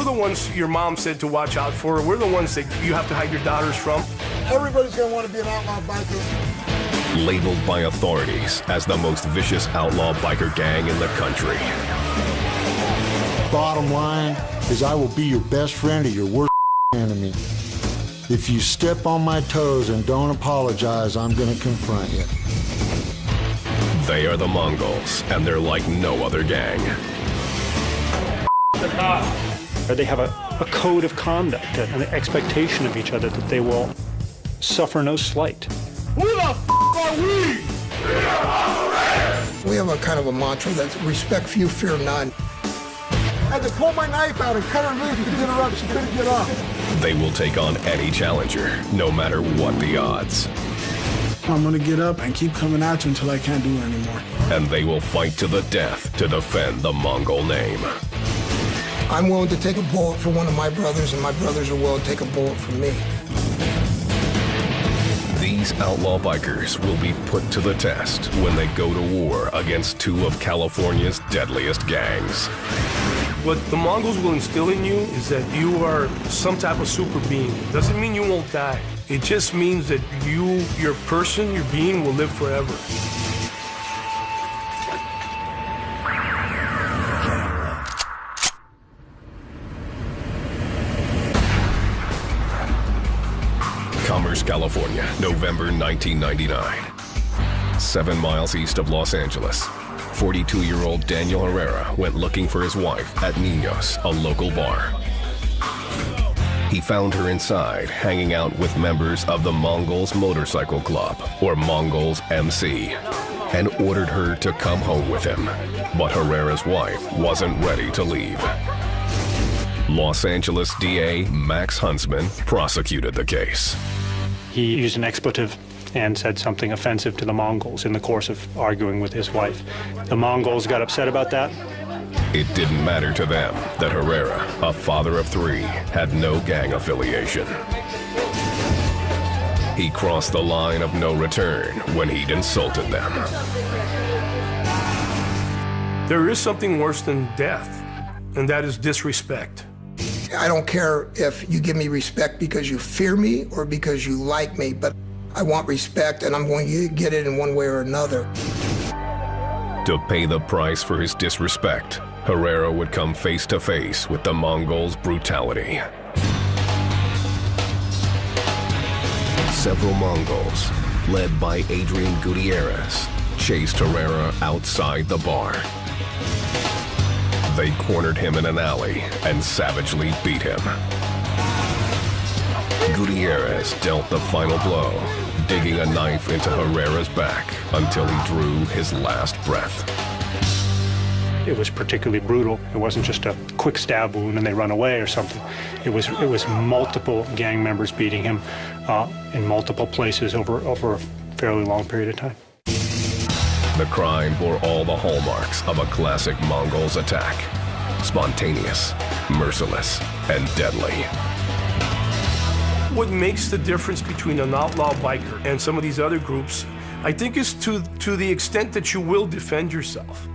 we're the ones your mom said to watch out for. We're the ones that you have to hide your daughters from. Everybody's going to want to be an outlaw biker. Labeled by authorities as the most vicious outlaw biker gang in the country. Bottom line is I will be your best friend or your worst enemy. If you step on my toes and don't apologize, I'm going to confront you. They are the Mongols, and they're like no other gang. They have a code of conduct, an expectation of each other that they will suffer no slight. Who the f are we? We have a kind of a mantra that's respect few, fear none. I had to pull my knife out and cut her loose to get her up. She couldn't get off. They will take on any challenger, no matter what the odds. I'm gonna get up and keep coming at you until I can't do it anymore. And they will fight to the death to defend the Mongol name. I'm willing to take a bullet for one of my brothers, and my brothers are willing to take a bullet for me. These outlaw bikers will be put to the test when they go to war against two of California's deadliest gangs. What the Mongols will instill in you is that you are some type of super being. Doesn't mean you won't die. It just means that you, your person, your being will live forever. Commerce, California, November 1999. 7 miles east of Los Angeles, 42-year-old Daniel Herrera went looking for his wife at Niños, a local bar. He found her inside, hanging out with members of the Mongols Motorcycle Club, or Mongols MC, and ordered her to come home with him. But Herrera's wife wasn't ready to leave. Los Angeles DA Max Huntsman prosecuted the case. He used an expletive and said something offensive to the Mongols in the course of arguing with his wife. The Mongols got upset about that. It didn't matter to them that Herrera, a father of 3, had no gang affiliation. He crossed the line of no return when he'd insulted them. There is something worse than death, and that is disrespect. I don't care if you give me respect because you fear me or because you like me, but I want respect, and I'm going to get it in one way or another. To pay the price for his disrespect, Herrera would come face to face with the Mongols' brutality. Several Mongols, led by Adrian Gutierrez, chased Herrera outside the bar. They cornered him in an alley and savagely beat him. Gutierrez dealt the final blow, digging a knife into Herrera's back until he drew his last breath. It was particularly brutal. It wasn't just a quick stab wound and they run away or something. It was multiple gang members beating him in multiple places over a fairly long period of time. The crime bore all the hallmarks of a classic Mongols attack: spontaneous, merciless, and deadly. What makes the difference between an outlaw biker and some of these other groups, I think, is to the extent that you will defend yourself.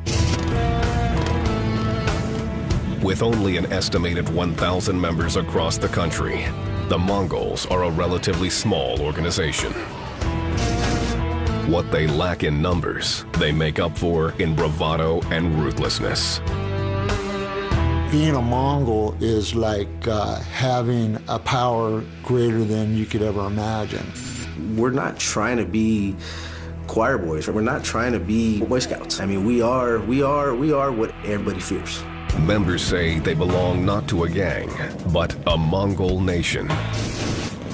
With only an estimated 1,000 members across the country, the Mongols are a relatively small organization. What they lack in numbers, they make up for in bravado and ruthlessness. Being a Mongol is like having a power greater than you could ever imagine. We're not trying to be choir boys. We're not trying to be Boy Scouts. I mean, we are what everybody fears. Members say they belong not to a gang, but a Mongol nation.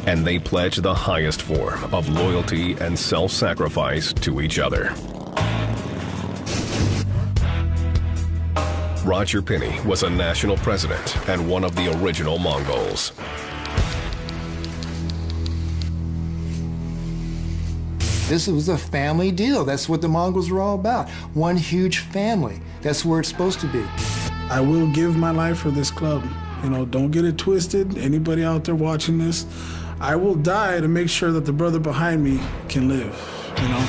And they pledge the highest form of loyalty and self-sacrifice to each other. Roger Pinney was a national president and one of the original Mongols. This was a family deal. That's what the Mongols were all about. One huge family. That's where it's supposed to be. I will give my life for this club. You know, don't get it twisted. Anybody out there watching this, I will die to make sure that the brother behind me can live, you know?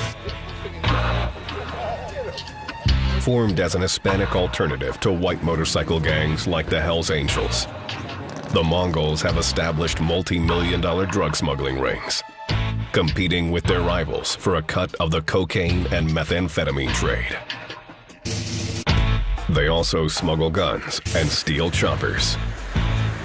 Formed as an Hispanic alternative to white motorcycle gangs like the Hells Angels, the Mongols have established multi-million-dollar drug smuggling rings, competing with their rivals for a cut of the cocaine and methamphetamine trade. They also smuggle guns and steal choppers.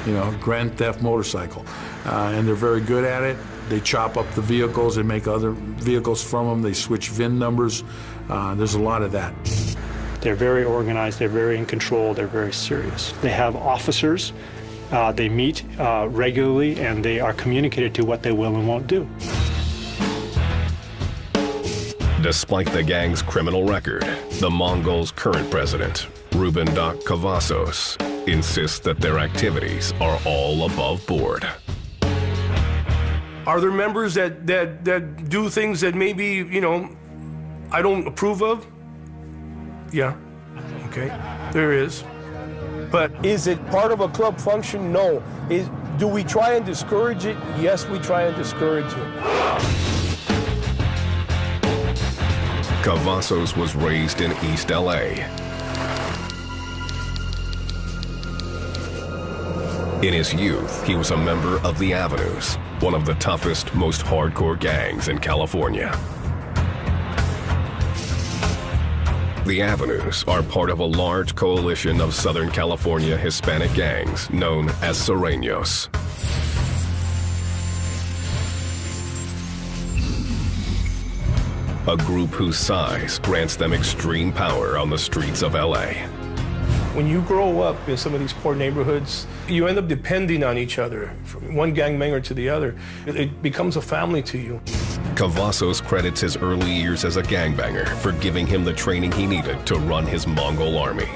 You know, grand theft motorcycle. And they're very good at it. They chop up the vehicles, they make other vehicles from them, they switch VIN numbers. There's a lot of that. They're very organized, they're very in control, they're very serious. They have officers, they meet regularly, and they are communicated to what they will and won't do. Despite the gang's criminal record, the Mongols' current president, Ruben Doc Cavazos, insists that their activities are all above board. Are there members that do things that maybe, you know, I don't approve of? Yeah, okay, there is. But is it part of a club function? No. Do we try and discourage it? Yes, we try and discourage it. Cavazos was raised in East LA. In his youth, he was a member of the Avenues, one of the toughest, most hardcore gangs in California. The Avenues are part of a large coalition of Southern California Hispanic gangs known as Sureños. A group whose size grants them extreme power on the streets of LA. When you grow up in some of these poor neighborhoods, you end up depending on each other, from one gangbanger to the other. It becomes a family to you. Cavazos credits his early years as a gangbanger for giving him the training he needed to run his Mongol army.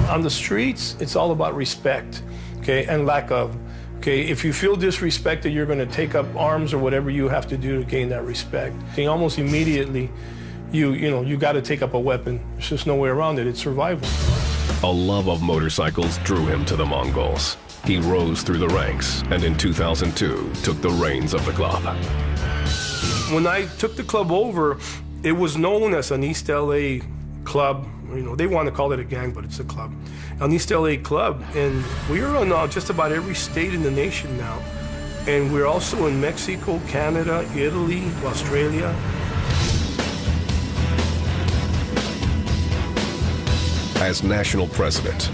On the streets, it's all about respect, okay, and lack of. Okay, if you feel disrespected, you're going to take up arms or whatever you have to do to gain that respect. And almost immediately, you got to take up a weapon. There's just no way around it. It's survival. A love of motorcycles drew him to the Mongols. He rose through the ranks and in 2002 took the reins of the club. When I took the club over, it was known as an East LA club. You know, they want to call it a gang, but it's a club. An East LA club, and we are in just about every state in the nation now. And we're also in Mexico, Canada, Italy, Australia. As national president,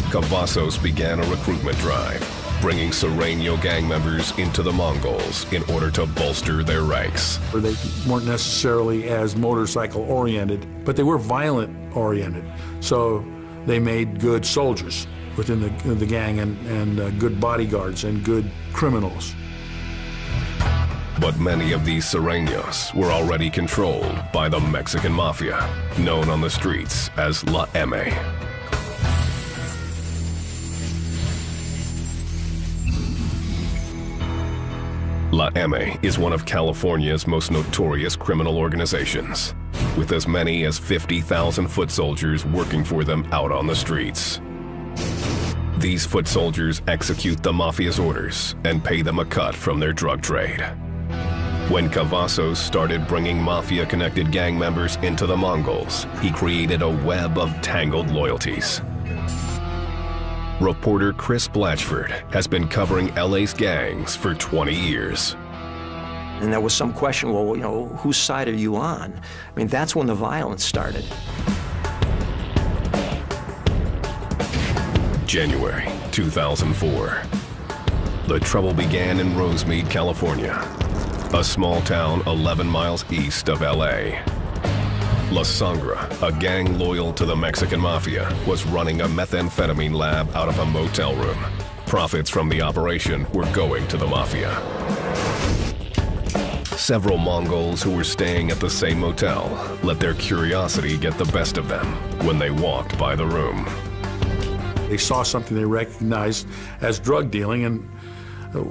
Cavazos began a recruitment drive, bringing Sureño gang members into the Mongols in order to bolster their ranks. They weren't necessarily as motorcycle-oriented, but they were violent-oriented. So they made good soldiers within the gang and good bodyguards and good criminals. But many of these Sureños were already controlled by the Mexican mafia, known on the streets as La M. La M is one of California's most notorious criminal organizations, with as many as 50,000 foot soldiers working for them out on the streets. These foot soldiers execute the mafia's orders and pay them a cut from their drug trade. When Cavazos started bringing mafia-connected gang members into the Mongols, he created a web of tangled loyalties. Reporter Chris Blatchford has been covering LA's gangs for 20 years. And there was some question, well, you know, whose side are you on? I mean, that's when the violence started. January 2004. The trouble began in Rosemead, California, a small town 11 miles east of LA. La Sangra, a gang loyal to the Mexican mafia, was running a methamphetamine lab out of a motel room. Profits from the operation were going to the mafia. Several Mongols who were staying at the same motel let their curiosity get the best of them when they walked by the room. They saw something they recognized as drug dealing, and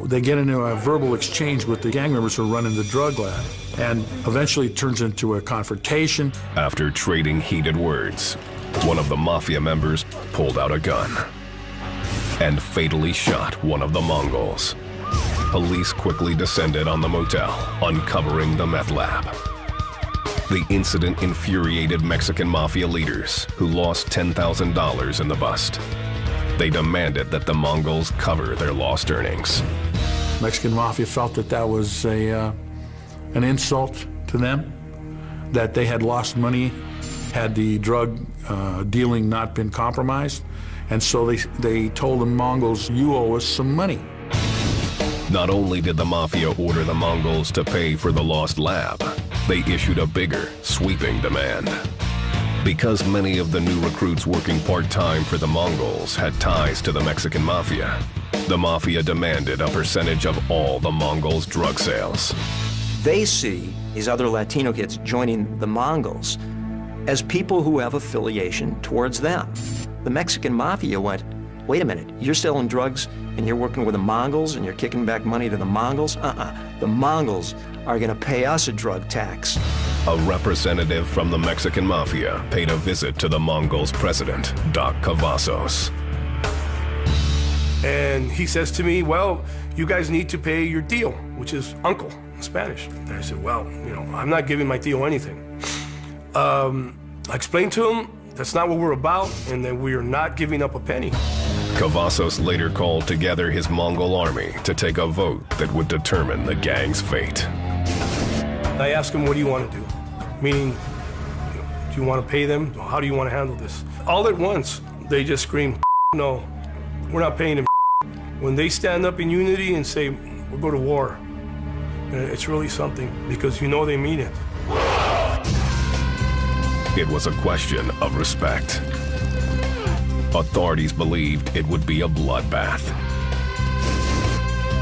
they get into a verbal exchange with the gang members who are running the drug lab, and eventually it turns into a confrontation. After trading heated words, one of the mafia members pulled out a gun and fatally shot one of the Mongols. Police quickly descended on the motel, uncovering the meth lab. The incident infuriated Mexican mafia leaders, who lost $10,000 in the bust. They demanded that the Mongols cover their lost earnings. Mexican Mafia felt that that was an insult to them, that they had lost money had the drug dealing not been compromised. And so they told the Mongols, you owe us some money. Not only did the Mafia order the Mongols to pay for the lost lab, they issued a bigger, sweeping demand. Because many of the new recruits working part-time for the Mongols had ties to the Mexican Mafia, the Mafia demanded a percentage of all the Mongols' drug sales. They see these other Latino kids joining the Mongols as people who have affiliation towards them. The Mexican Mafia went, wait a minute, you're selling drugs and you're working with the Mongols and you're kicking back money to the Mongols? The Mongols are gonna pay us a drug tax. A representative from the Mexican Mafia paid a visit to the Mongols' president, Doc Cavazos. And he says to me, well, you guys need to pay your tío, which is uncle in Spanish. And I said, well, I'm not giving my tío anything. I explained to him that's not what we're about and that we are not giving up a penny. Cavazos later called together his Mongol army to take a vote that would determine the gang's fate. I asked him, what do you want to do? Meaning, do you want to pay them? How do you want to handle this? All at once, they just scream, no, we're not paying them. When they stand up in unity and say, we'll go to war, it's really something because they mean it. It was a question of respect. Authorities believed it would be a bloodbath.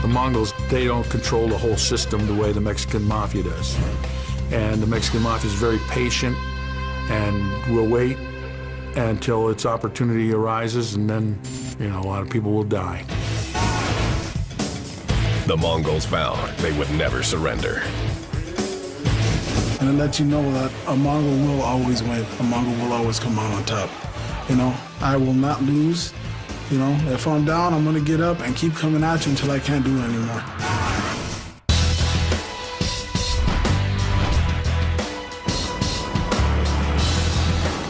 The Mongols, they don't control the whole system the way the Mexican Mafia does. And the Mexican Mafia is very patient and will wait until its opportunity arises, and then, a lot of people will die. The Mongols vowed they would never surrender. And to let you know that a Mongol will always win. A Mongol will always come out on top. I will not lose. If I'm down, I'm gonna get up and keep coming at you until I can't do it anymore.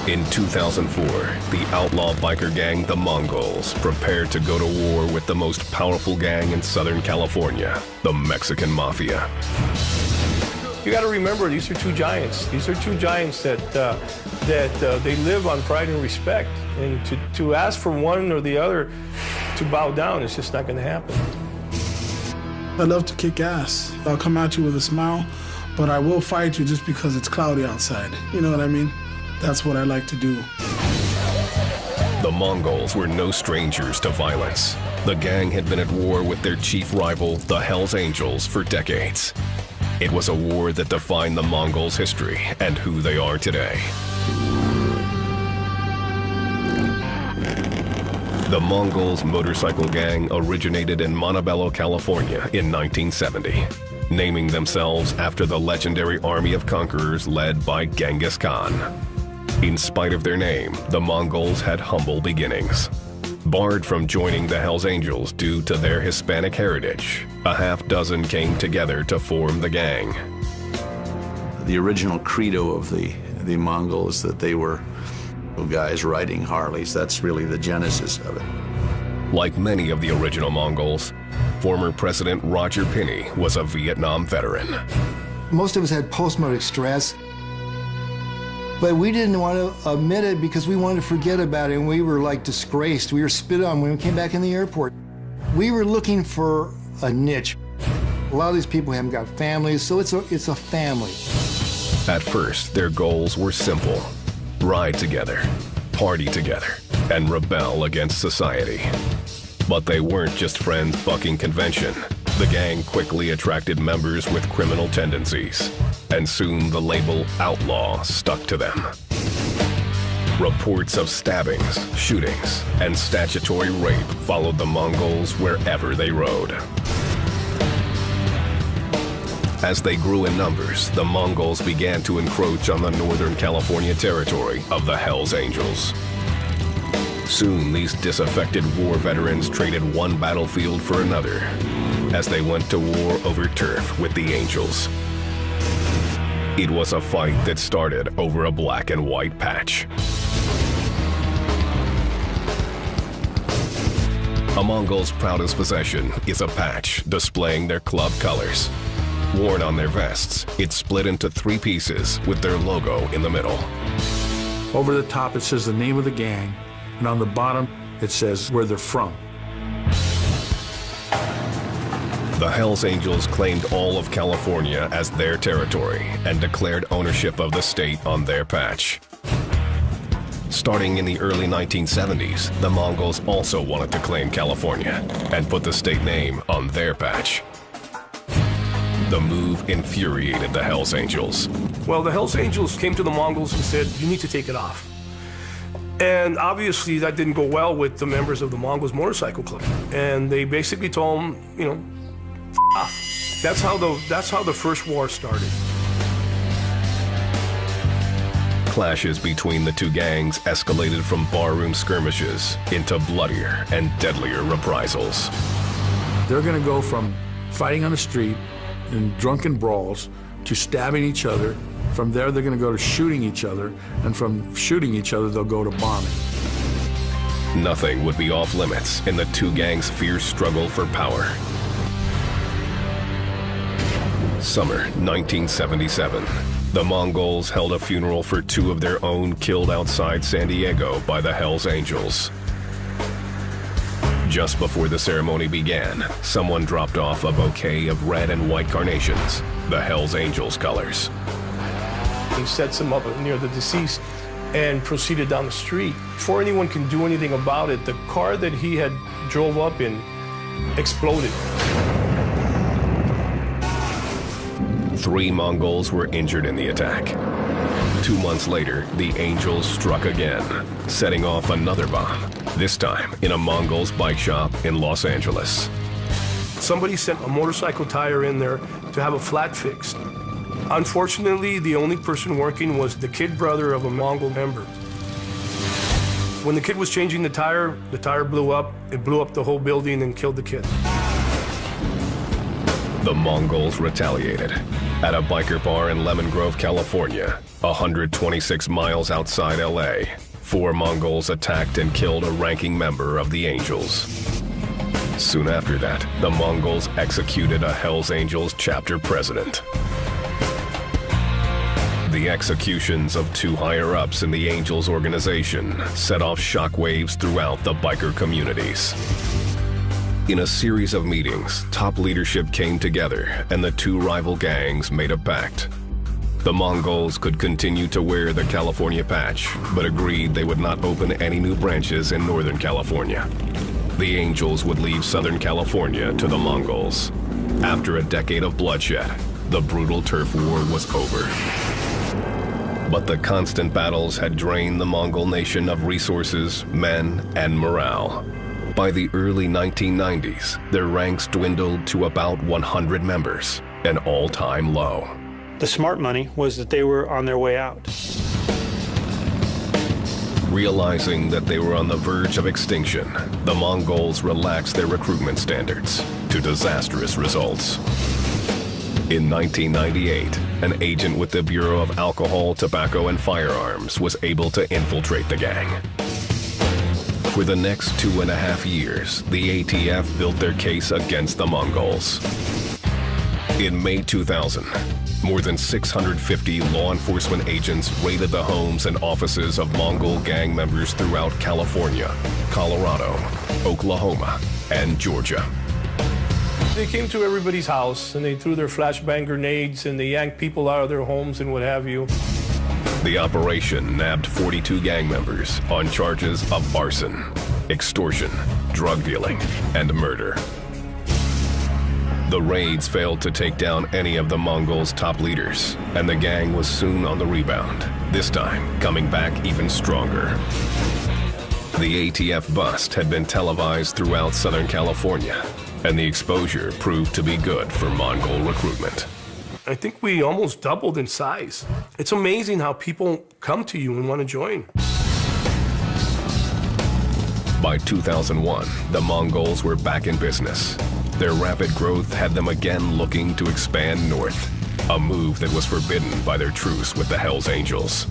In 2004, the outlaw biker gang, the Mongols, prepared to go to war with the most powerful gang in Southern California, the Mexican Mafia. You got to remember, these are two giants. These are two giants that they live on pride and respect. And to ask for one or the other to bow down, it's just not going to happen. I love to kick ass. I'll come at you with a smile, but I will fight you just because it's cloudy outside. You know what I mean? That's what I like to do. The Mongols were no strangers to violence. The gang had been at war with their chief rival, the Hells Angels, for decades. It was a war that defined the Mongols' history and who they are today. The Mongols motorcycle gang originated in Montebello, California in 1970, naming themselves after the legendary army of conquerors led by Genghis Khan. In spite of their name, the Mongols had humble beginnings. Barred from joining the Hells Angels due to their Hispanic heritage, a half dozen came together to form the gang. The original credo of the Mongols is that they were guys riding Harleys. That's really the genesis of it. Like many of the original Mongols, former President Roger Penny was a Vietnam veteran. Most of us had post-traumatic stress, but we didn't want to admit it because we wanted to forget about it, and we were like disgraced. We were spit on when we came back in the airport. We were looking for a niche. A lot of these people haven't got families, so it's a family. At first, their goals were simple: ride together, party together, and rebel against society. But they weren't just friends bucking convention. The gang quickly attracted members with criminal tendencies, and soon the label outlaw stuck to them. Reports of stabbings, shootings, and statutory rape followed the Mongols wherever they rode. As they grew in numbers, the Mongols began to encroach on the Northern California territory of the Hells Angels. Soon, these disaffected war veterans traded one battlefield for another as they went to war over turf with the Angels. It was a fight that started over a black and white patch. A Mongol's proudest possession is a patch displaying their club colors. Worn on their vests, it's split into 3 pieces with their logo in the middle. Over the top, it says the name of the gang, and on the bottom, it says where they're from. The Hells Angels claimed all of California as their territory and declared ownership of the state on their patch. Starting in the early 1970s, the Mongols also wanted to claim California and put the state name on their patch. The move infuriated the Hells Angels. Well, the Hells Angels came to the Mongols and said, you need to take it off. And obviously that didn't go well with the members of the Mongols Motorcycle Club. And they basically told them, you know, F off. That's how the first war started. Clashes between the two gangs escalated from barroom skirmishes into bloodier and deadlier reprisals. They're going to go from fighting on the street in drunken brawls to stabbing each other. From there, they're going to go to shooting each other, and from shooting each other, they'll go to bombing. Nothing would be off limits in the two gangs' fierce struggle for power. Summer 1977. The Mongols held a funeral for 2 of their own killed outside San Diego by the Hells Angels. Just before the ceremony began, someone dropped off a bouquet of red and white carnations, the Hells Angels colors. He sets him up near the deceased and proceeded down the street. Before anyone can do anything about it, the car that he had drove up in exploded. 3 Mongols were injured in the attack. 2 months later, the Angels struck again, setting off another bomb, this time in a Mongol's bike shop in Los Angeles. Somebody sent a motorcycle tire in there to have a flat fixed. Unfortunately, the only person working was the kid brother of a Mongol member. When the kid was changing the tire blew up. It blew up the whole building and killed the kid. The Mongols retaliated. At a biker bar in Lemon Grove, California, 126 miles outside LA, 4 Mongols attacked and killed a ranking member of the Angels. Soon after that, the Mongols executed a Hells Angels chapter president. The executions of 2 higher-ups in the Angels organization set off shockwaves throughout the biker communities. In a series of meetings, top leadership came together and the 2 rival gangs made a pact. The Mongols could continue to wear the California patch, but agreed they would not open any new branches in Northern California. The Angels would leave Southern California to the Mongols. After a decade of bloodshed, the brutal turf war was over. But the constant battles had drained the Mongol nation of resources, men, and morale. By the early 1990s, their ranks dwindled to about 100 members, an all-time low. The smart money was that they were on their way out. Realizing that they were on the verge of extinction, the Mongols relaxed their recruitment standards to disastrous results. In 1998, an agent with the Bureau of Alcohol, Tobacco, and Firearms was able to infiltrate the gang. For the next 2.5 years, the ATF built their case against the Mongols. In May 2000, more than 650 law enforcement agents raided the homes and offices of Mongol gang members throughout California, Colorado, Oklahoma, and Georgia. They came to everybody's house and they threw their flashbang grenades and they yanked people out of their homes and what have you. The operation nabbed 42 gang members on charges of arson, extortion, drug dealing, and murder. The raids failed to take down any of the Mongols' top leaders, and the gang was soon on the rebound, this time coming back even stronger. The ATF bust had been televised throughout Southern California, and the exposure proved to be good for Mongol recruitment. I think we almost doubled in size. It's amazing how people come to you and want to join. By 2001, the Mongols were back in business. Their rapid growth had them again looking to expand north, a move that was forbidden by their truce with the Hells Angels.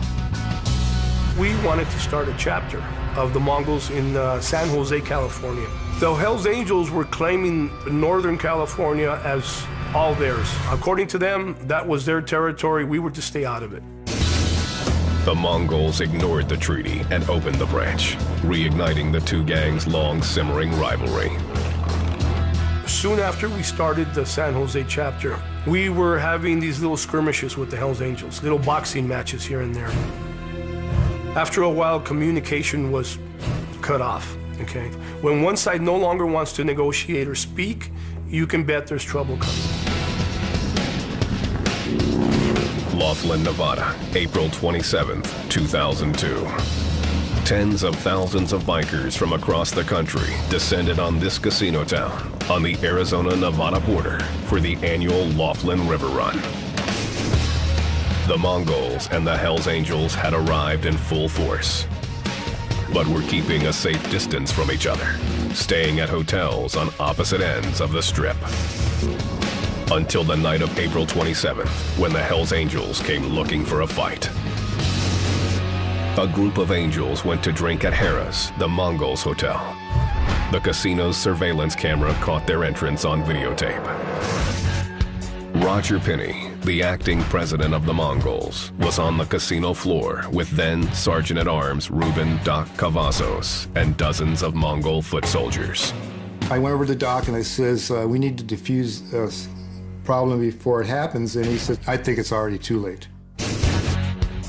we wanted to start a chapter of the Mongols in San Jose, California. The Hells Angels were claiming Northern California as all theirs. According to them, that was their territory. We were to stay out of it. The Mongols ignored the treaty and opened the branch, reigniting the two gangs' long simmering rivalry. Soon after we started the San Jose chapter, we were having these little skirmishes with the Hells Angels, little boxing matches here and there. After a while, communication was cut off, okay? When one side no longer wants to negotiate or speak, you can bet there's trouble coming. Laughlin, Nevada, April 27, 2002. Tens of thousands of bikers from across the country descended on this casino town on the Arizona-Nevada border for the annual Laughlin River Run. The Mongols and the Hells Angels had arrived in full force, but were keeping a safe distance from each other, staying at hotels on opposite ends of the Strip. Until the night of April 27th, when the Hells Angels came looking for a fight. A group of angels went to drink at Harrah's, the Mongols' hotel. The casino's surveillance camera caught their entrance on videotape. Roger Pinney, the acting president of the Mongols, was on the casino floor with then Sergeant-at-Arms Ruben Doc Cavazos and dozens of Mongol foot soldiers. I went over to Doc and I says, we need to defuse this problem before it happens, and he said, I think it's already too late.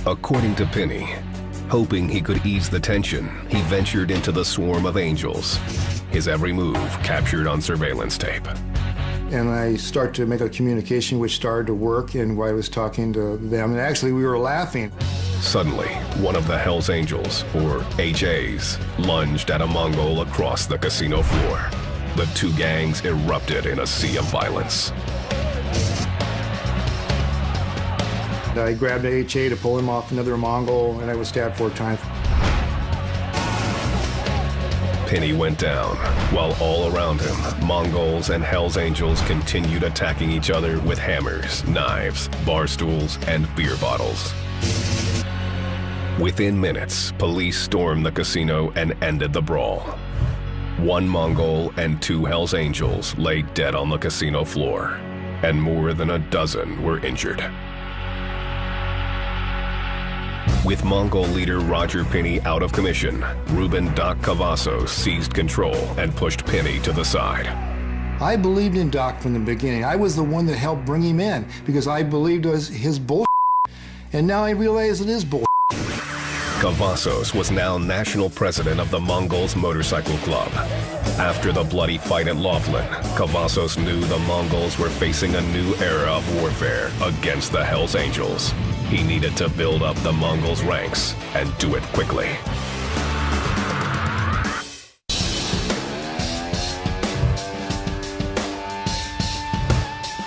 According to Pinney, hoping he could ease the tension, he ventured into the swarm of angels, his every move captured on surveillance tape. And I started to make a communication which started to work, and I was talking to them, and actually we were laughing. Suddenly, one of the Hells Angels, or HAs, lunged at a Mongol across the casino floor. The two gangs erupted in a sea of violence. I grabbed a HA to pull him off another Mongol, and I was stabbed 4 times. Pinney went down, while all around him, Mongols and Hells Angels continued attacking each other with hammers, knives, bar stools, and beer bottles. Within minutes, police stormed the casino and ended the brawl. 1 Mongol and 2 Hells Angels lay dead on the casino floor, and more than a dozen were injured. With Mongol leader Roger Pinney out of commission, Ruben Doc Cavazos seized control and pushed Pinney to the side. I believed in Doc from the beginning. I was the one that helped bring him in because I believed it was his bull. And now I realize it is bull. Cavazos was now national president of the Mongols Motorcycle Club. After the bloody fight at Laughlin, Cavazos knew the Mongols were facing a new era of warfare against the Hells Angels. He needed to build up the Mongols' ranks and do it quickly.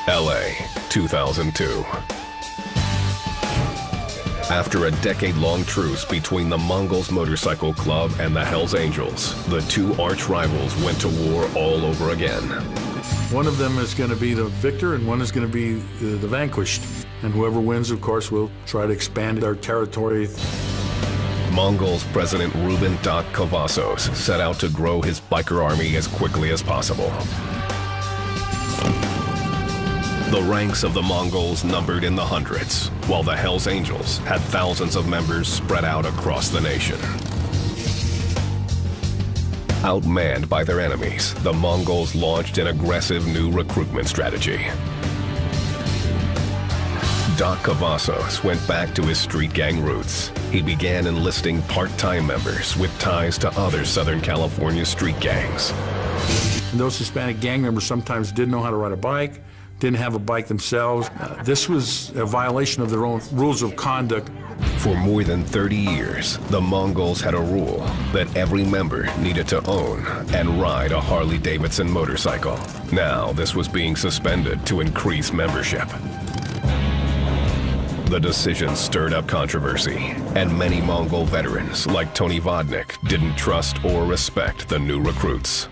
LA, 2002. After a decade-long truce between the Mongols Motorcycle Club and the Hells Angels, the two arch rivals went to war all over again. One of them is going to be the victor and one is going to be the vanquished. And whoever wins, of course, will try to expand their territory. Mongols President Ruben Doc Cavazos set out to grow his biker army as quickly as possible. The ranks of the Mongols numbered in the hundreds, while the Hells Angels had thousands of members spread out across the nation. Outmanned by their enemies, the Mongols launched an aggressive new recruitment strategy. Doc Cavazos went back to his street gang roots. He began enlisting part-time members with ties to other Southern California street gangs. And those Hispanic gang members sometimes didn't know how to ride a bike, didn't have a bike themselves. This was a violation of their own rules of conduct. For more than 30 years, the Mongols had a rule that every member needed to own and ride a Harley-Davidson motorcycle. Now, this was being suspended to increase membership. The decision stirred up controversy, and many Mongol veterans, like Tony Vodnik, didn't trust or respect the new recruits.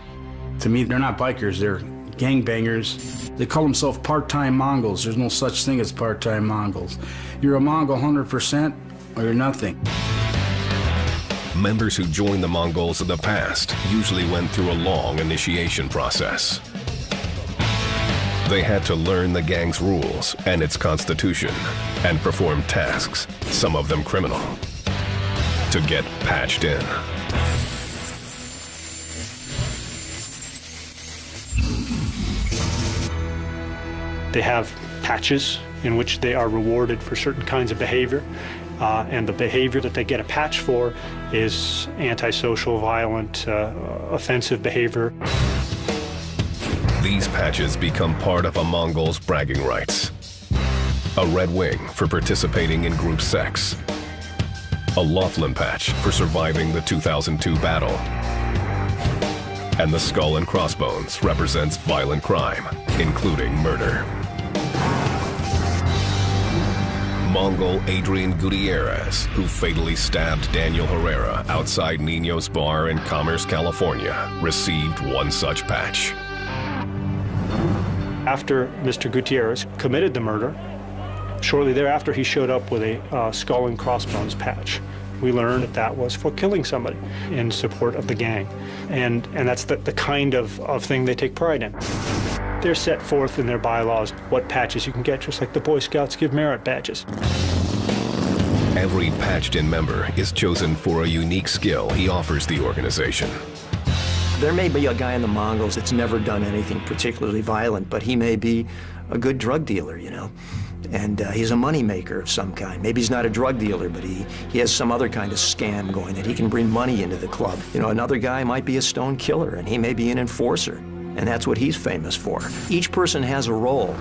To me, they're not bikers, they're gangbangers. They call themselves part-time Mongols. There's no such thing as part-time Mongols. You're a Mongol 100% or you're nothing. Members who joined the Mongols in the past usually went through a long initiation process. They had to learn the gang's rules and its constitution and perform tasks, some of them criminal, to get patched in. They have patches in which they are rewarded for certain kinds of behavior. And the behavior that they get a patch for is antisocial, violent, offensive behavior. These patches become part of a Mongol's bragging rights. A red wing for participating in group sex. A Laughlin patch for surviving the 2002 battle. And the skull and crossbones represents violent crime, including murder. Mongol Adrian Gutierrez, who fatally stabbed Daniel Herrera outside Nino's bar in Commerce, California, received one such patch. After Mr. Gutierrez committed the murder, shortly thereafter he showed up with a skull and crossbones patch. We learned that that was for killing somebody in support of the gang. And that's the kind of thing they take pride in. They're set forth in their bylaws what patches you can get, just like the Boy Scouts give merit badges. Every patched-in member is chosen for a unique skill he offers the organization. There may be a guy in the Mongols that's never done anything particularly violent, but he may be a good drug dealer, you know, and he's a money maker of some kind. Maybe he's not a drug dealer, but he has some other kind of scam going that he can bring money into the club. You know, another guy might be a stone killer, and he may be an enforcer. And that's what he's famous for. Each person has a role.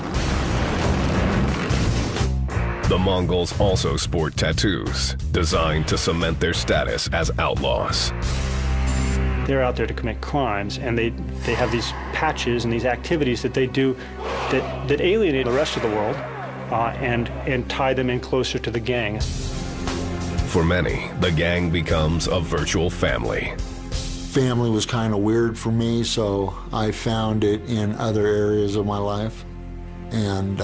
The Mongols also sport tattoos, designed to cement their status as outlaws. They're out there to commit crimes, and they have these patches and these activities that they do that alienate the rest of the world and tie them in closer to the gang. For many, the gang becomes a virtual family. Family was kind of weird for me, so I found it in other areas of my life. And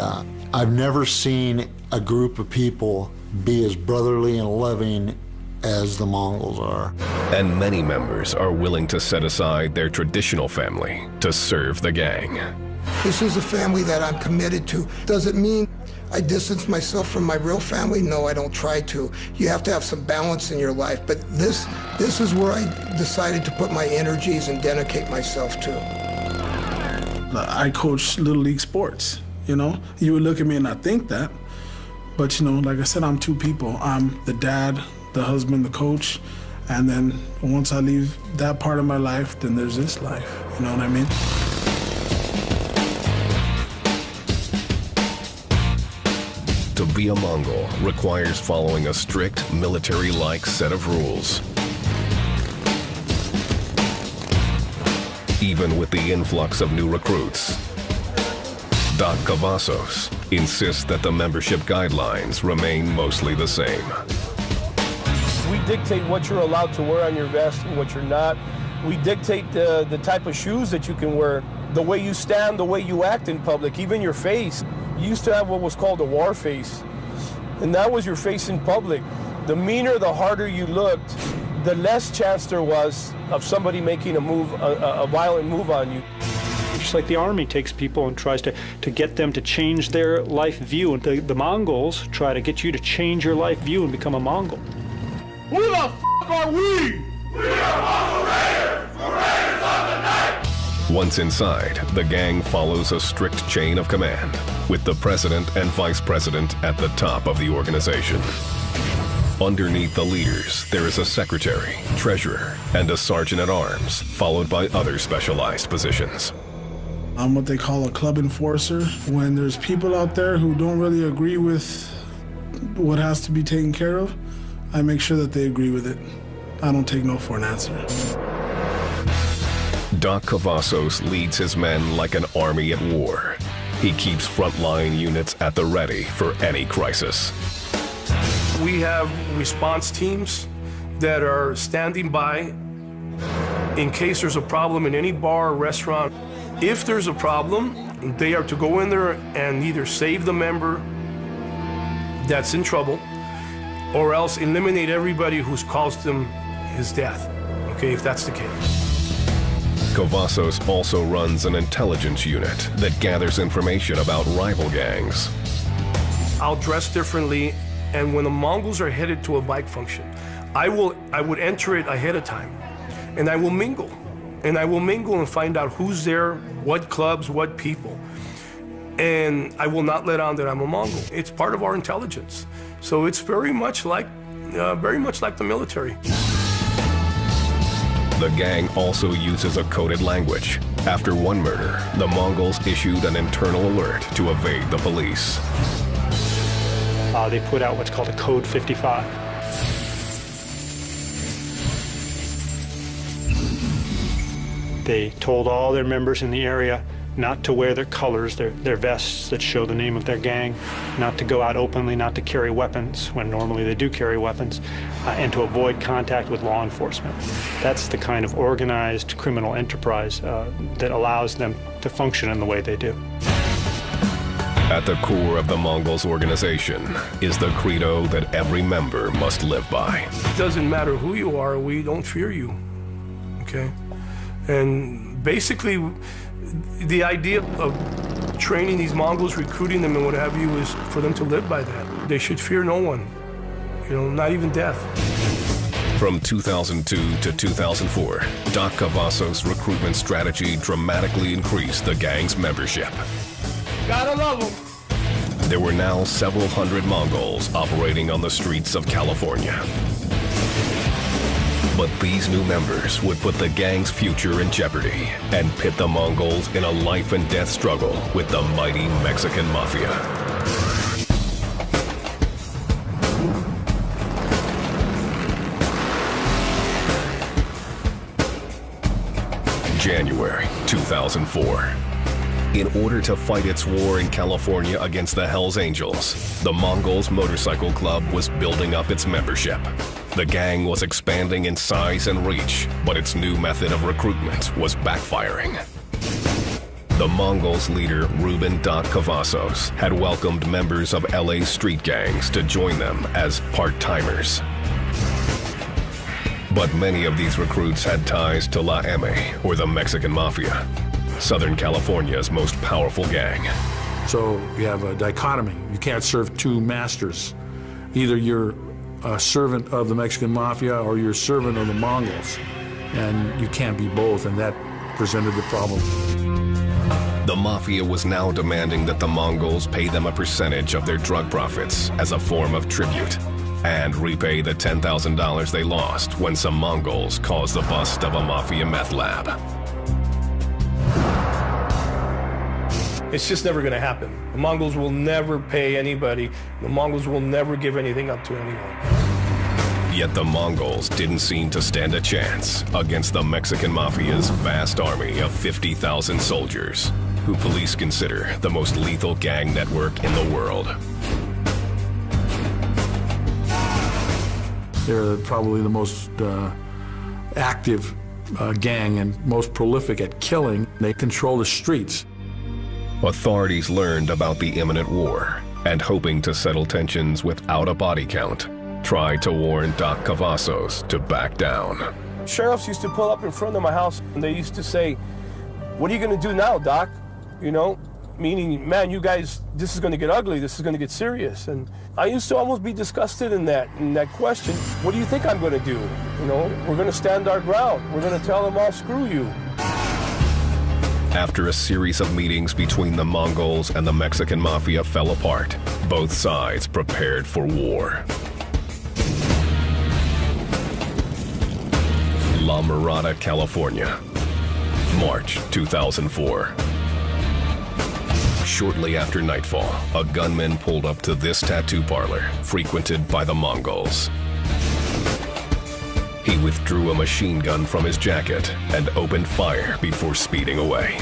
I've never seen a group of people be as brotherly and loving as the Mongols are. And many members are willing to set aside their traditional family to serve the gang. This is a family that I'm committed to. Does it mean I distance myself from my real family? No, I don't try to. You have to have some balance in your life, but this is where I decided to put my energies and dedicate myself to. I coach Little League sports, you know? You would look at me and not think that, but you know, like I said, I'm two people. I'm the dad, the husband, the coach, and then once I leave that part of my life, then there's this life, you know what I mean? To be a Mongol requires following a strict military-like set of rules. Even with the influx of new recruits, Doc Cavazos insists that the membership guidelines remain mostly the same. We dictate what you're allowed to wear on your vest and what you're not. We dictate the type of shoes that you can wear, the way you stand, the way you act in public, even your face. You used to have what was called a war face, and that was your face in public. The meaner, the harder you looked, the less chance there was of somebody making a move, a violent move on you. Just like the Army takes people and tries to get them to change their life view, and the Mongols try to get you to change your life view and become a Mongol. Who the f*** are we? We are Mongol Raiders, the Raiders of the Night! Once inside, the gang follows a strict chain of command, with the president and vice president at the top of the organization. Underneath the leaders, there is a secretary, treasurer, and a sergeant-at-arms, followed by other specialized positions. I'm what they call a club enforcer. When there's people out there who don't really agree with what has to be taken care of, I make sure that they agree with it. I don't take no for an answer. Doc Cavazos leads his men like an army at war. He keeps frontline units at the ready for any crisis. We have response teams that are standing by in case there's a problem in any bar or restaurant. If there's a problem, they are to go in there and either save the member that's in trouble or else eliminate everybody who's caused them his death, okay, if that's the case. Cavazos also runs an intelligence unit that gathers information about rival gangs. I'll dress differently, and when the Mongols are headed to a bike function, I would enter it ahead of time, and I will mingle. And I will mingle and find out who's there, what clubs, what people. And I will not let on that I'm a Mongol. It's part of our intelligence. So it's very much like the military. The gang also uses a coded language. After one murder, the Mongols issued an internal alert to evade the police. They put out what's called a Code 55. They told all their members in the area not to wear their colors, their vests that show the name of their gang, not to go out openly, not to carry weapons when normally they do carry weapons, and to avoid contact with law enforcement. That's the kind of organized criminal enterprise that allows them to function in the way they do. At the core of the Mongols' organization is the credo that every member must live by. It doesn't matter who you are, we don't fear you, okay? And basically, the idea of training these Mongols, recruiting them and what have you, is for them to live by that. They should fear no one, not even death. From 2002 to 2004, Doc Cavazos' recruitment strategy dramatically increased the gang's membership. Gotta love them. There were now several hundred Mongols operating on the streets of California. But these new members would put the gang's future in jeopardy and pit the Mongols in a life and death struggle with the mighty Mexican Mafia. January 2004. In order to fight its war in California against the Hells Angels, the Mongols Motorcycle Club was building up its membership. The gang was expanding in size and reach, but its new method of recruitment was backfiring. The Mongols' leader, Ruben Doc Cavazos, had welcomed members of LA's street gangs to join them as part-timers. But many of these recruits had ties to La M, or the Mexican Mafia, Southern California's most powerful gang. So you have a dichotomy. You can't serve two masters. Either you're a servant of the Mexican Mafia or you're a servant of the Mongols. And you can't be both, and that presented the problem. The Mafia was now demanding that the Mongols pay them a percentage of their drug profits as a form of tribute, and repay the $10,000 they lost when some Mongols caused the bust of a Mafia meth lab. It's just never going to happen. The Mongols will never pay anybody. The Mongols will never give anything up to anyone. Yet the Mongols didn't seem to stand a chance against the Mexican Mafia's vast army of 50,000 soldiers, who police consider the most lethal gang network in the world. They're probably the most active gang and most prolific at killing. They control the streets. Authorities learned about the imminent war and, hoping to settle tensions without a body count, tried to warn Doc Cavazos to back down. Sheriffs used to pull up in front of my house and they used to say, "What are you going to do now, Doc?" Meaning, man, you guys, this is going to get ugly, this is going to get serious. And I used to almost be disgusted in that question. What do you think I'm going to do? We're going to stand our ground. We're going to tell them all, screw you. After a series of meetings between the Mongols and the Mexican Mafia fell apart, both sides prepared for war. La Mirada, California, March 2004. Shortly after nightfall, a gunman pulled up to this tattoo parlor, frequented by the Mongols. He withdrew a machine gun from his jacket and opened fire before speeding away.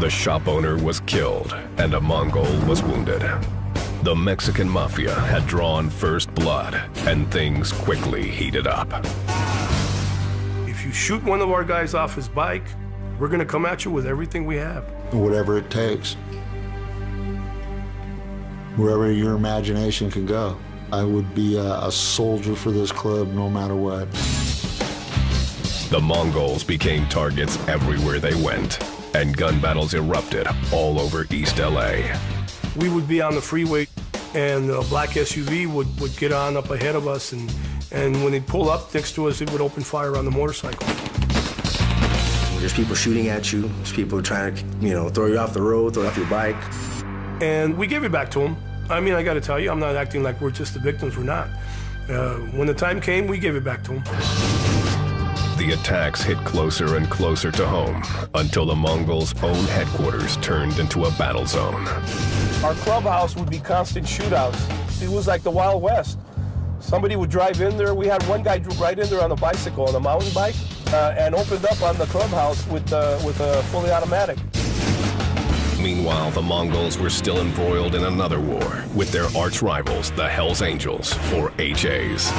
The shop owner was killed and a Mongol was wounded. The Mexican Mafia had drawn first blood and things quickly heated up. If you shoot one of our guys off his bike, we're going to come at you with everything we have. Whatever it takes. Wherever your imagination can go. I would be a soldier for this club no matter what. The Mongols became targets everywhere they went, and gun battles erupted all over East LA. We would be on the freeway, and a black SUV would get on up ahead of us, and when they'd pull up next to us, it would open fire on the motorcycle. There's people shooting at you. There's people trying to, throw you off the road, throw you off your bike. And we gave it back to them. I mean, I got to tell you, I'm not acting like we're just the victims. We're not. When the time came, we gave it back to them. The attacks hit closer and closer to home until the Mongols' own headquarters turned into a battle zone. Our clubhouse would be constant shootouts. It was like the Wild West. Somebody would drive in there. We had one guy drove right in there on a bicycle, on a mountain bike, and opened up on the clubhouse with a fully automatic. Meanwhile, the Mongols were still embroiled in another war with their arch rivals, the Hells Angels, or HAs.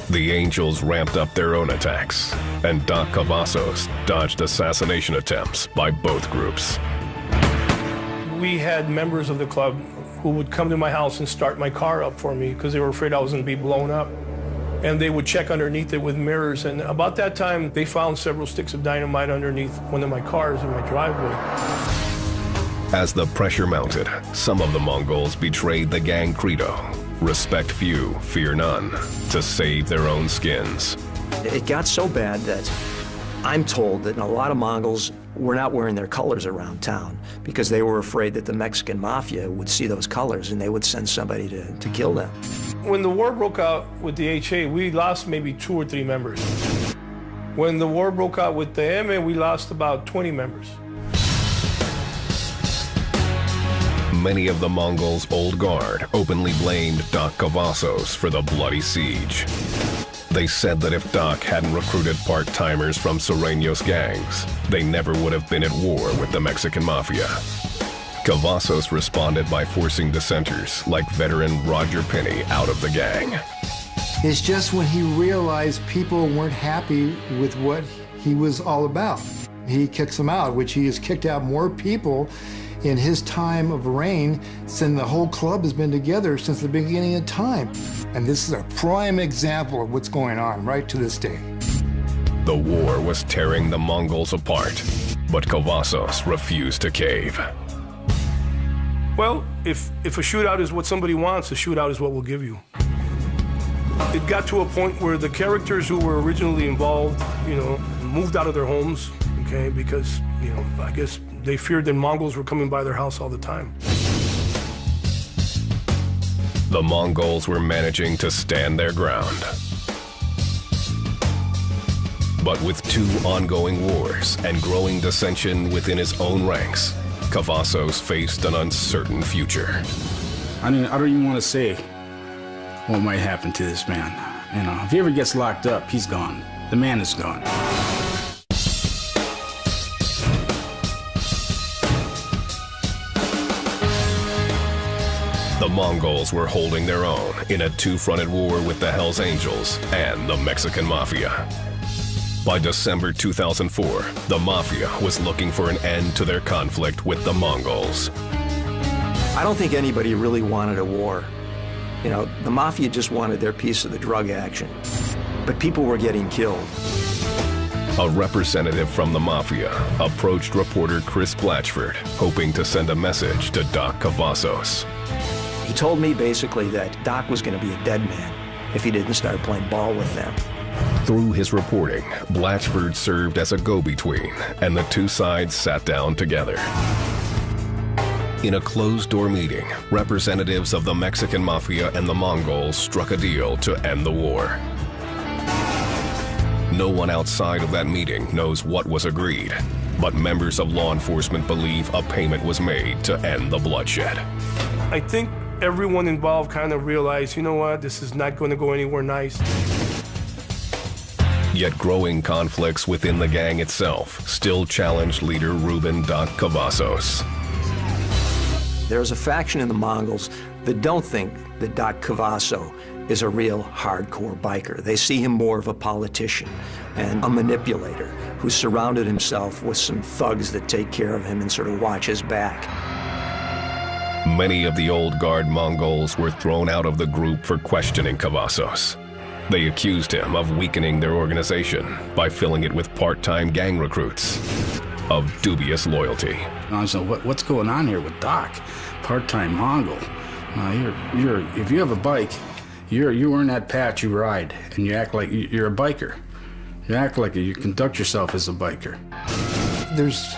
The Angels ramped up their own attacks, and Doc Cavazos dodged assassination attempts by both groups. We had members of the club who would come to my house and start my car up for me because they were afraid I was going to be blown up. And they would check underneath it with mirrors. And about that time, they found several sticks of dynamite underneath one of my cars in my driveway. As the pressure mounted, some of the Mongols betrayed the gang credo, respect few, fear none, to save their own skins. It got so bad that I'm told that a lot of Mongols were not wearing their colors around town because they were afraid that the Mexican mafia would see those colors and they would send somebody to kill them. When the war broke out with the HA, we lost maybe 2 or 3 members. When the war broke out with the M, we lost about 20 members. Many of the Mongols' old guard openly blamed Doc Cavazos for the bloody siege. They said that if Doc hadn't recruited part-timers from Sureños gangs, they never would have been at war with the Mexican mafia. Cavazos responded by forcing dissenters like veteran Roger Penny out of the gang. It's just when he realized people weren't happy with what he was all about, he kicks them out, which he has kicked out more people in his time of reign than the whole club has been together since the beginning of time. And this is a prime example of what's going on right to this day. The war was tearing the Mongols apart, but Cavazos refused to cave. Well, if a shootout is what somebody wants, a shootout is what we'll give you. It got to a point where the characters who were originally involved, moved out of their homes, okay, because, I guess they feared that Mongols were coming by their house all the time. The Mongols were managing to stand their ground. But with 2 ongoing wars and growing dissension within his own ranks, Cavazos faced an uncertain future. I don't even want to say what might happen to this man. If he ever gets locked up, he's gone. The man is gone. The Mongols were holding their own in a 2-fronted war with the Hells Angels and the Mexican Mafia. By December 2004, the Mafia was looking for an end to their conflict with the Mongols. I don't think anybody really wanted a war. The Mafia just wanted their piece of the drug action. But people were getting killed. A representative from the Mafia approached reporter Chris Blatchford, hoping to send a message to Doc Cavazos. He told me basically that Doc was going to be a dead man if he didn't start playing ball with them. Through his reporting, Blatchford served as a go-between, and the 2 sides sat down together. In a closed-door meeting, representatives of the Mexican Mafia and the Mongols struck a deal to end the war. No one outside of that meeting knows what was agreed, but members of law enforcement believe a payment was made to end the bloodshed. I think everyone involved kind of realized, this is not going to go anywhere nice. Yet growing conflicts within the gang itself still challenged leader Ruben Doc Cavazos. There's a faction in the Mongols that don't think that Doc Cavazo is a real hardcore biker. They see him more of a politician and a manipulator who's surrounded himself with some thugs that take care of him and sort of watch his back. Many of the old guard Mongols were thrown out of the group for questioning Cavazos. They accused him of weakening their organization by filling it with part-time gang recruits of dubious loyalty. So what's going on here with Doc? Part-time Mongol. If you have a bike, you're wearing that patch, you ride, and you act like you're a biker. You act like you conduct yourself as a biker. There's,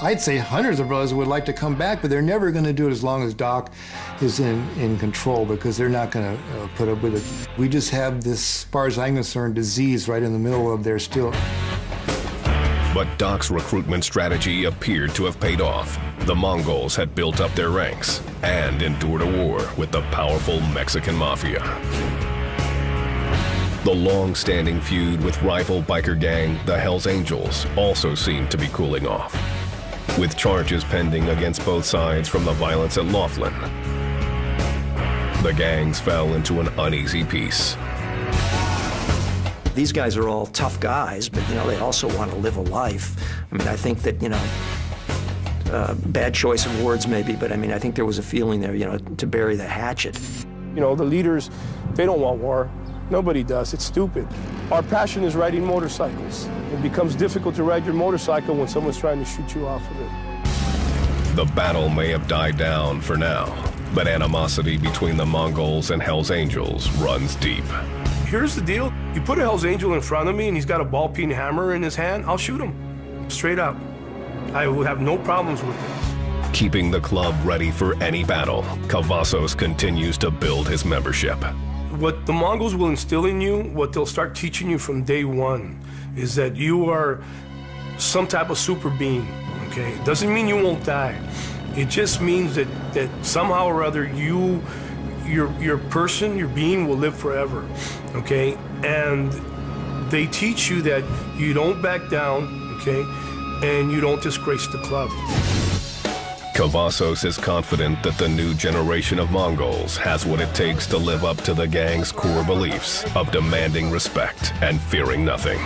I'd say, hundreds of brothers would like to come back, but they're never going to do it as long as Doc is in control, because they're not going to put up with it. We just have this, as far as I'm concerned, disease right in the middle of there still. But Doc's recruitment strategy appeared to have paid off. The Mongols had built up their ranks and endured a war with the powerful Mexican Mafia. The long-standing feud with rival biker gang, the Hells Angels, also seemed to be cooling off, with charges pending against both sides from the violence at Laughlin. The gangs fell into an uneasy peace. These guys are all tough guys, but, they also want to live a life. I mean, I think that, bad choice of words maybe, but I think there was a feeling there, to bury the hatchet. The leaders, they don't want war. Nobody does. It's stupid. Our passion is riding motorcycles. It becomes difficult to ride your motorcycle when someone's trying to shoot you off of it. The battle may have died down for now, but animosity between the Mongols and Hells Angels runs deep. Here's the deal. You put a Hells Angel in front of me and he's got a ball-peen hammer in his hand, I'll shoot him. Straight up. I will have no problems with it. Keeping the club ready for any battle, Cavazos continues to build his membership. What the Mongols will instill in you, what they'll start teaching you from day one, is that you are some type of super being, okay? It doesn't mean you won't die. It just means that somehow or other your person, your being will live forever, okay? And they teach you that you don't back down, okay? And you don't disgrace the club. Cavazos is confident that the new generation of Mongols has what it takes to live up to the gang's core beliefs of demanding respect and fearing nothing.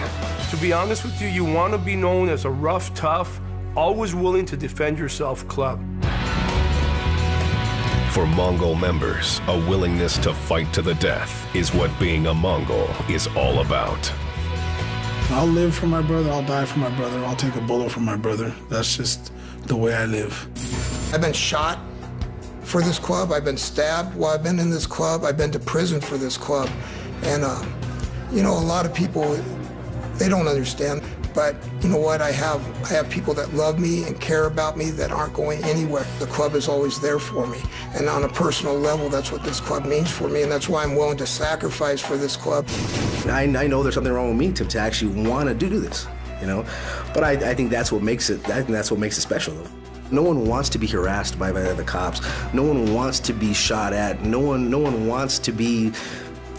To be honest with you, you want to be known as a rough, tough, always willing to defend yourself club. For Mongol members, a willingness to fight to the death is what being a Mongol is all about. I'll live for my brother, I'll die for my brother, I'll take a bullet for my brother. That's just the way I live. I've been shot for this club. I've been stabbed while I've been in this club. I've been to prison for this club. And, a lot of people, they don't understand. But you know what? I have people that love me and care about me that aren't going anywhere. The club is always there for me. And on a personal level, that's what this club means for me. And that's why I'm willing to sacrifice for this club. I know there's something wrong with me to actually want to do this. But I think that's what makes it. I think that's what makes it special, though. No one wants to be harassed by the cops. No one wants to be shot at. No one wants to be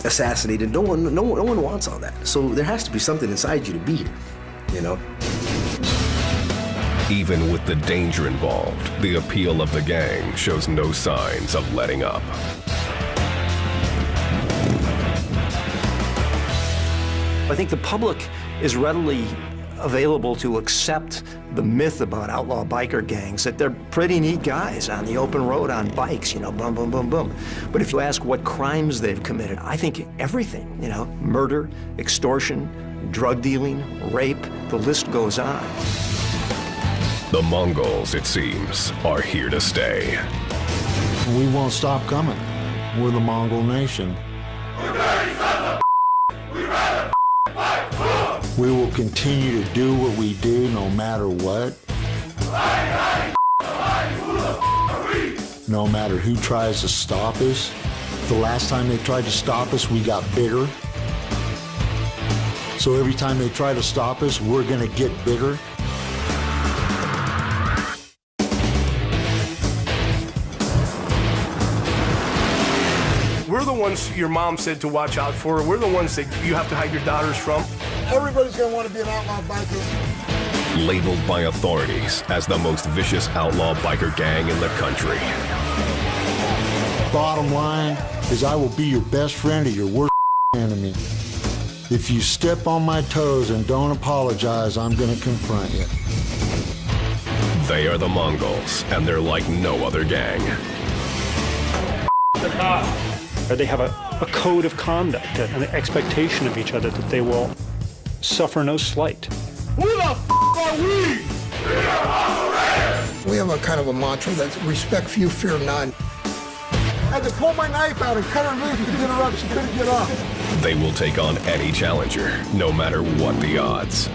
assassinated. No one wants all that. So there has to be something inside you to be here. Even with the danger involved, the appeal of the gang shows no signs of letting up. I think the public is readily available to accept the myth about outlaw biker gangs, that they're pretty neat guys on the open road on bikes, boom, boom, boom, boom. But if you ask what crimes they've committed, I think everything, murder, extortion, drug dealing, rape, the list goes on. The Mongols, it seems, are here to stay. We won't stop coming. We're the Mongol Nation. We will continue to do what we do no matter what. No matter who tries to stop us. The last time they tried to stop us, we got bigger. So every time they try to stop us, we're going to get bigger. We're the ones your mom said to watch out for. We're the ones that you have to hide your daughters from. Everybody's going to want to be an outlaw biker. Labeled by authorities as the most vicious outlaw biker gang in the country. Bottom line is I will be your best friend or your worst enemy. If you step on my toes and don't apologize, I'm going to confront you. They are the Mongols, and they're like no other gang. They have a code of conduct, an expectation of each other that they will suffer no slight. Who the f*** are we? We have a kind of a mantra that's respect few, fear none. I had to pull my knife out and cut her loose to get her up. She couldn't get off. They will take on any challenger, no matter what the odds.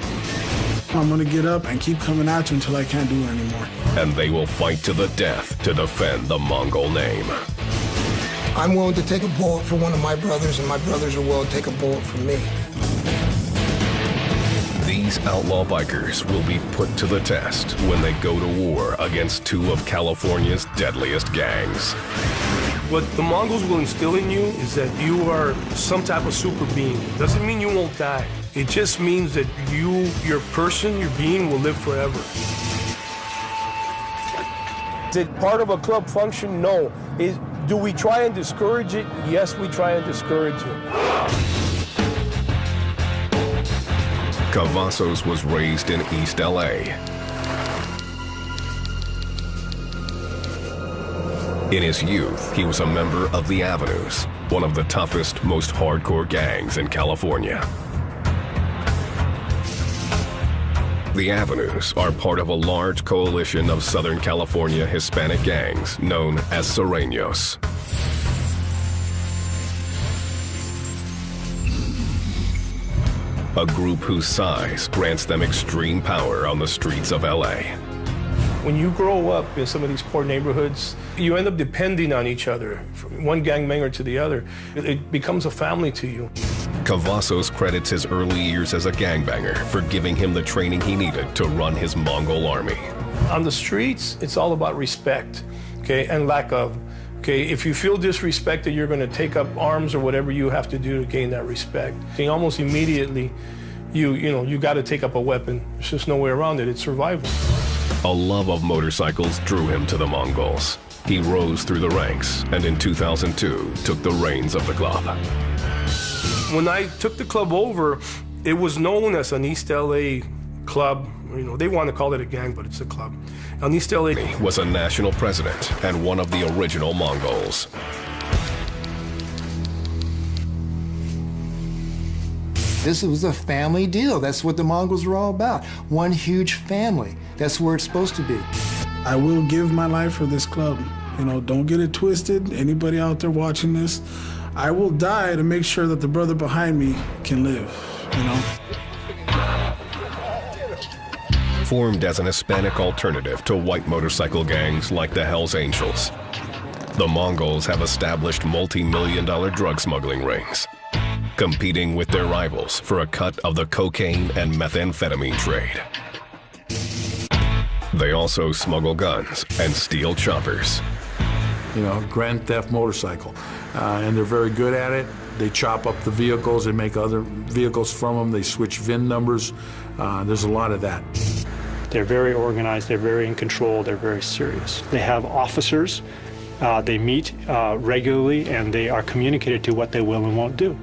I'm going to get up and keep coming at you until I can't do it anymore. And they will fight to the death to defend the Mongol name. I'm willing to take a bullet for one of my brothers, and my brothers are willing to take a bullet for me. These outlaw bikers will be put to the test when they go to war against two of California's deadliest gangs. What the Mongols will instill in you is that you are some type of super being. Doesn't mean you won't die. It just means that you, your person, your being will live forever. Is it part of a club function? No. Do we try and discourage it? Yes, we try and discourage it. Cavazos was raised in East LA. In his youth, he was a member of the Avenues, one of the toughest, most hardcore gangs in California. The Avenues are part of a large coalition of Southern California Hispanic gangs known as Sureños. A group whose size grants them extreme power on the streets of LA. When you grow up in some of these poor neighborhoods, you end up depending on each other, from one gangbanger to the other. It becomes a family to you. Cavazos credits his early years as a gangbanger for giving him the training he needed to run his Mongol army. On the streets, it's all about respect, okay, and lack of. Okay, if you feel disrespected, you're going to take up arms or whatever you have to do to gain that respect. And almost immediately, you got to take up a weapon. There's just no way around it. It's survival. A love of motorcycles drew him to the Mongols. He rose through the ranks and in 2002 took the reins of the club. When I took the club over, it was known as an East LA club. They want to call it a gang, but it's a club. An East LA was a national president and one of the original Mongols. This was a family deal. That's what the Mongols were all about. One huge family. That's where it's supposed to be. I will give my life for this club. Don't get it twisted. Anybody out there watching this, I will die to make sure that the brother behind me can live, Formed as an Hispanic alternative to white motorcycle gangs like the Hells Angels, the Mongols have established multi-million-dollar drug smuggling rings, competing with their rivals for a cut of the cocaine and methamphetamine trade. They also smuggle guns and steal choppers. Grand theft motorcycle. And they're very good at it. They chop up the vehicles, they make other vehicles from them, they switch VIN numbers. There's a lot of that. They're very organized, they're very in control, they're very serious. They have officers, they meet regularly, and they are communicated to what they will and won't do.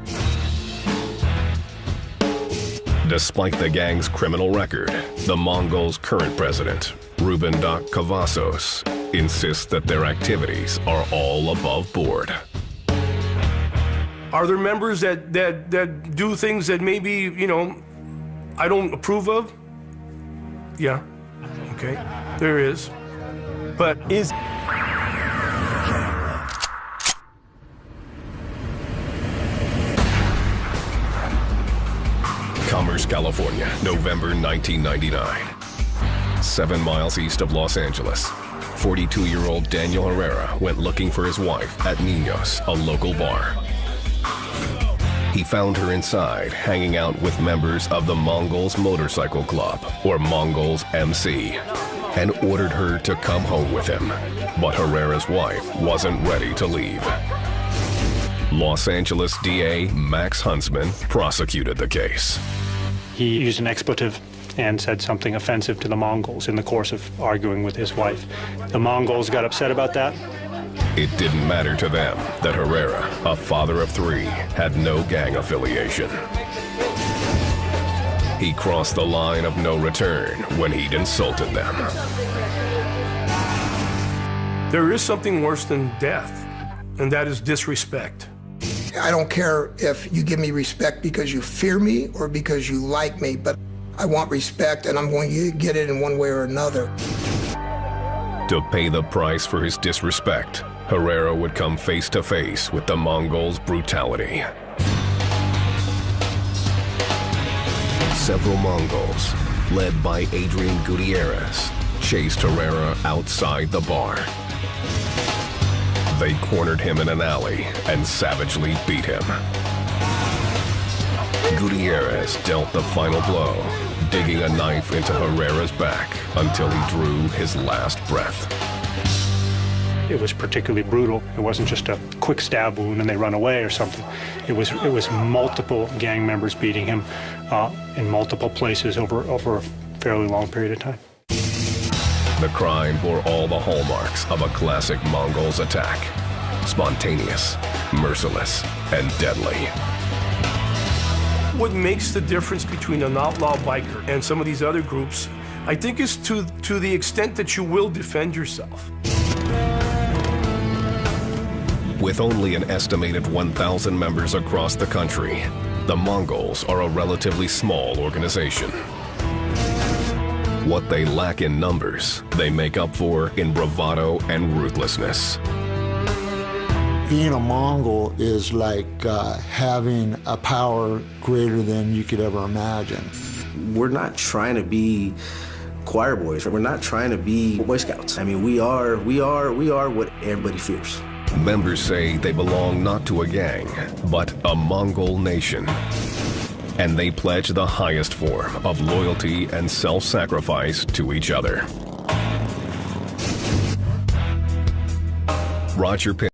Despite the gang's criminal record, the Mongols' current president, Ruben Doc Cavazos, insists that their activities are all above board. Are there members that do things that maybe, I don't approve of? Yeah, okay, there is. But is... Commerce, California, November 1999. 7 miles east of Los Angeles, 42-year-old Daniel Herrera went looking for his wife at Niños, a local bar. He found her inside, hanging out with members of the Mongols Motorcycle Club, or Mongols MC, and ordered her to come home with him. But Herrera's wife wasn't ready to leave. Los Angeles DA Max Huntsman prosecuted the case. He used an expletive and said something offensive to the Mongols in the course of arguing with his wife. The Mongols got upset about that. It didn't matter to them that Herrera, a father of 3, had no gang affiliation. He crossed the line of no return when he'd insulted them. There is something worse than death, and that is disrespect. I don't care if you give me respect because you fear me or because you like me, but I want respect, and I'm going to get it in one way or another. To pay the price for his disrespect, Herrera would come face to face with the Mongols' brutality. Several Mongols, led by Adrian Gutierrez, chased Herrera outside the bar. They cornered him in an alley and savagely beat him. Gutierrez dealt the final blow, digging a knife into Herrera's back until he drew his last breath. It was particularly brutal. It wasn't just a quick stab wound and they run away or something. It was multiple gang members beating him in multiple places over a fairly long period of time. The crime bore all the hallmarks of a classic Mongols attack: spontaneous, merciless, and deadly. What makes the difference between an outlaw biker and some of these other groups, I think, is to the extent that you will defend yourself. With only an estimated 1,000 members across the country, the Mongols are a relatively small organization. What they lack in numbers, they make up for in bravado and ruthlessness. Being a Mongol is like having a power greater than you could ever imagine. We're not trying to be choir boys. We're not trying to be Boy Scouts. I mean, we are what everybody fears. Members say they belong not to a gang, but a Mongol nation. And they pledge the highest form of loyalty and self-sacrifice to each other. Roger